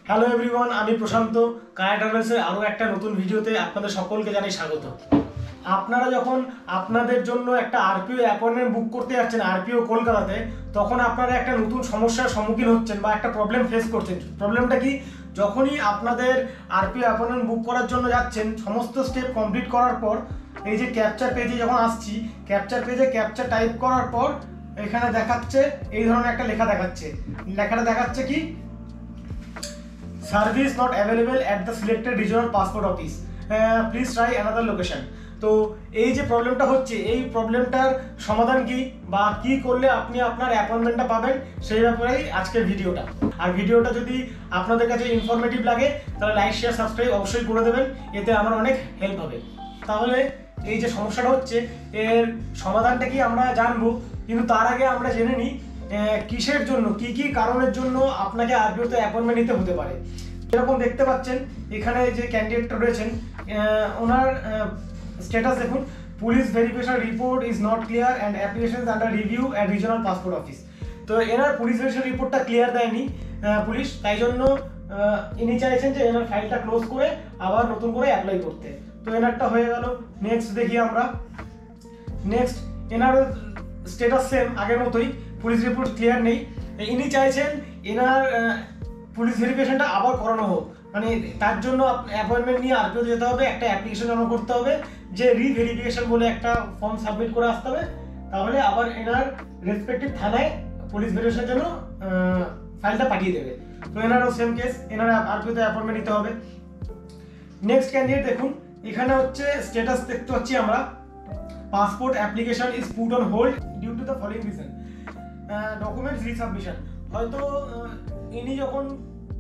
Hello everyone, আমি প্রশান্ত কায়া ট্রাভেলসের আরও একটা নতুন ভিডিওতে আপনাদের সকলকে জানাই স্বাগত। আপনারা যখন আপনাদের জন্য একটা আরপিও অ্যাপয়েন্টমেন্ট বুক করতে যাচ্ছেন আরপিও কলকাতাতে, তখন আপনারা একটা নতুন সমস্যার সম্মুখীন হচ্ছেন বা একটা প্রবলেম ফেস করছেন। প্রবলেমটা কি? যখনই আপনাদের আরপিও অ্যাপয়েন্টমেন্ট বুক করার জন্য যাচ্ছেন, সমস্ত স্টেপ কমপ্লিট করার পর এই যে ক্যাপচার পেজে যখন আসছি, ক্যাপচার পেজে ক্যাপচার টাইপ করার পর এখানে দেখাচ্ছে এই ধরনের একটা লেখা দেখাচ্ছে। লেখাটা দেখাচ্ছে কি, service not available at the selected regional passport office, please try another location. তো এই যে প্রবলেমটা হচ্ছে, এই প্রবলেমটার সমাধান কি বা কি করলে আপনি আপনার অ্যাপয়েন্টমেন্টটা পাবেন, সেই ব্যাপারেই আজকের ভিডিওটা। আর ভিডিওটা যদি আপনাদের কাছে ইনফরমেটিভ লাগে তাহলে লাইক শেয়ার সাবস্ক্রাইব অবশ্যই করে দেবেন, এতে আমার অনেক হেল্প হবে। তাহলে এই যে সমস্যাটা হচ্ছে, এর সমাধানটা কি আমরা জানবো, কিন্তু তার আগে আমরা জেনে নিই কিসের জন্য, কি কি কারণের জন্য আপনাকে আরপিওতে অ্যাপয়েন্টমেন্ট নিতে হতে পারে। এরকম দেখতে পাচ্ছেন এখানে যে ক্যান্ডিডেটটা রয়েছেন, ওনার স্ট্যাটাস দেখুন, police verification report is not clear and application under review at regional passport office. তো এনার পুলিশ ভেরিফিকেশন রিপোর্টটা ক্লিয়ার দেয়নি পুলিশ, তাই জন্য ইনি চাইছেন যে এনার ফাইলটা ক্লোজ করে আবার নতুন করে অ্যাপ্লাই করতে। তো এনারটা হয়ে গেল। নেক্সট দেখি আমরা। নেক্সট এনার স্ট্যাটাস সেম আগের মতোই, পুলিশ রিপোর্ট ক্লিয়ার নেই। ইনি চাইছেন এনার পুলিশ ভেরিফিকেশনটা আবার করানো হোক, মানে তার জন্য অ্যাপয়েন্টমেন্ট নিয়ে আরপিওতে যেতে হবে, একটা অ্যাপ্লিকেশন জমা করতে হবে, যে রিভেরিফিকেশন বলে একটা ফর্ম সাবমিট করে আসতে হবে, তাহলে আবার এনার রেসপেক্টিভ থানায় পুলিশ ভেরিফিকেশনের জন্য ফাইলটা পাঠিয়ে দেবে। তো এনারও সেম কেস, এনার আরপিওতে অ্যাপয়েন্টমেন্ট নিতে হবে। নেক্সট ক্যান্ডিডেট দেখুন, এখানে হচ্ছে স্ট্যাটাস দেখতে পাচ্ছি আমরা, passport application is put on hold due to the following reason, documents resubmission. হয়তো ইনি যখন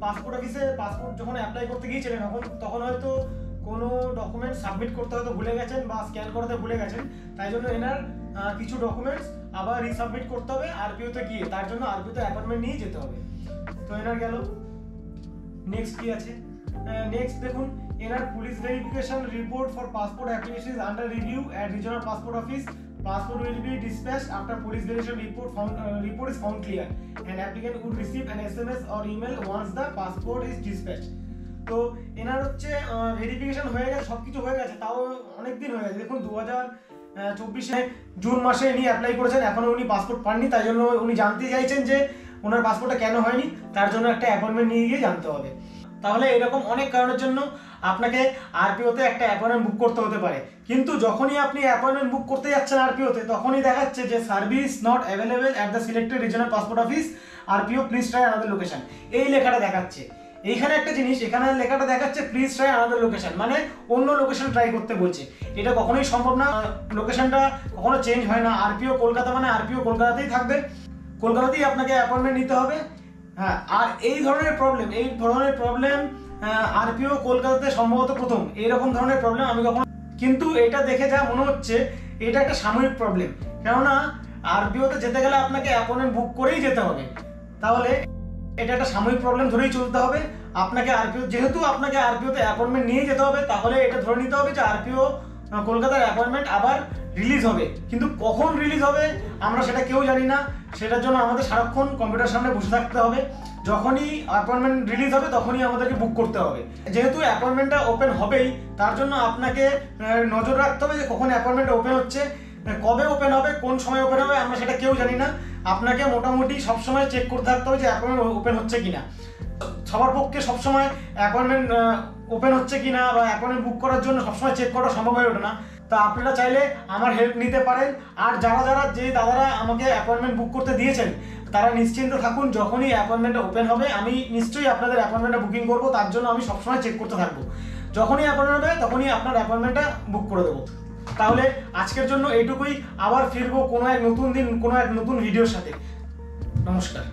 পাসপোর্ট অফিসে পাসপোর্ট যখন অ্যাপ্লাই করতে গিয়েছিলেন তখন হয়তো কোনো ডকুমেন্টস সাবমিট করতে হয়তো ভুলে গেছেন বা স্ক্যান করাতে ভুলে গেছেন, তাই জন্য এনার কিছু ডকুমেন্টস আবার রিসাবমিট করতে হবে আরপিওতে গিয়ে, তার জন্য আরপিওতে অ্যাপয়েন্টমেন্ট নিয়ে যেতে হবে। তো এনার গেল। নেক্সট কি আছে? নেক্সট দেখুন, এনার police verification report for passport application is under review at regional passport office, passport will be dispatched after police verification report is found clear and applicant would receive an SMS or email once the passport is dispatched. তো এনার হচ্ছে verification হয়ে গেছে, সবকিছু হয়ে গেছে, তাও অনেক দিন হয়ে গেছে। দেখুন 2024 জুন মাসে ইনি অ্যাপ্লাই করেছেন, এখনো উনি পাসপোর্ট পাননি, তাই জন্য উনি জানতে চাইছেন যে ওনার পাসপোর্টটা কেন হয়নি, তার জন্য একটা অ্যাপয়েন্টমেন্ট নিয়ে গিয়ে জানতে হবে। তাহলে এরকম অনেক কারণের জন্য আপনাকে আরপিওতে একটা অ্যাপয়েন্টমেন্ট বুক করতে হতে পারে, কিন্তু যখনই আপনি অ্যাপয়েন্টমেন্ট বুক করতে যাচ্ছেন আরপিওতে, তখনই দেখাচ্ছে যে service not available at the selected regional passport office, RPO please try another location. এই লেখাটা দেখাচ্ছে। এইখানে একটা জিনিস, এখানে লেখাটা দেখাচ্ছে প্লিজ ট্রাই আনাদার লোকেশন, মানে অন্য লোকেশন ট্রাই করতে বলছে। এটা কখনোই সম্ভব না, লোকেশনটা কখনো চেঞ্জ হয় না। আরপিও কলকাতা মানে আরপিও কলকাতাতেই থাকবে, কলকাতাতেই আপনাকে অ্যাপয়েন্টমেন্ট নিতে হবে। হ্যাঁ, আর এই ধরনের প্রবলেম আরপিও কলকাতাতে সম্ভবত প্রথম এইরকম ধরনের প্রবলেম আমি কখনো, কিন্তু এটা দেখে যা মনে হচ্ছে এটা একটা সাময়িক প্রবলেম, কেননা আরপিওতে যেতে গেলে আপনাকে অ্যাপয়েন্টমেন্ট বুক করেই যেতে হবে। তাহলে এটা একটা সাময়িক প্রবলেম ধরেই চলতে হবে আপনাকে। যেহেতু আপনাকে আরপিওতে অ্যাপয়েন্টমেন্ট নিয়ে যেতে হবে, তাহলে এটা ধরে নিতে হবে যে আরপিও কলকাতার অ্যাপয়েন্টমেন্ট আবার রিলিজ হবে, কিন্তু কখন রিলিজ হবে আমরা সেটা কেউ জানি না। সেটার জন্য আমাদের সারাক্ষণ কম্পিউটার সামনে বসে থাকতে হবে, যখনই অ্যাপয়েন্টমেন্ট রিলিজ হবে তখনই আমাদেরকে বুক করতে হবে। যেহেতু অ্যাপয়েন্টমেন্টটা ওপেন হবেই, তার জন্য আপনাকে নজর রাখতে হবে যে কখন অ্যাপয়েন্টমেন্ট ওপেন হচ্ছে, কবে ওপেন হবে, কোন সময় ওপেন হবে আমরা সেটা কেউ জানি না। আপনাকে মোটামুটি সবসময় চেক করতে থাকতে হবে যে অ্যাপয়েন্টমেন্ট ওপেন হচ্ছে কিনা। সবার পক্ষে সবসময় অ্যাপয়েন্টমেন্ট ওপেন হচ্ছে কিনা বা অ্যাপয়েন্টমেন্ট বুক করার জন্য সবসময় চেক করা সম্ভব হয়ে ওঠে না। তা আপনারা চাইলে আমার হেল্প নিতে পারেন। আর যারা যে দাদারা আমাকে অ্যাপয়েন্টমেন্ট বুক করতে দিয়েছেন, তারা নিশ্চিন্ত থাকুন, যখনই অ্যাপয়েন্টমেন্টটা ওপেন হবে আমি নিশ্চয়ই আপনাদের অ্যাপয়েন্টমেন্টটা বুকিং করবো, তার জন্য আমি সবসময় চেক করতে থাকবো। যখনই অ্যাপয়েন্টমেন্ট হবে তখনই আপনার অ্যাপয়েন্টমেন্টটা বুক করে দেবো। তাহলে আজকের জন্য এইটুকুই, আবার ফিরবো কোনো এক নতুন দিন কোনো এক নতুন ভিডিওর সাথে। নমস্কার।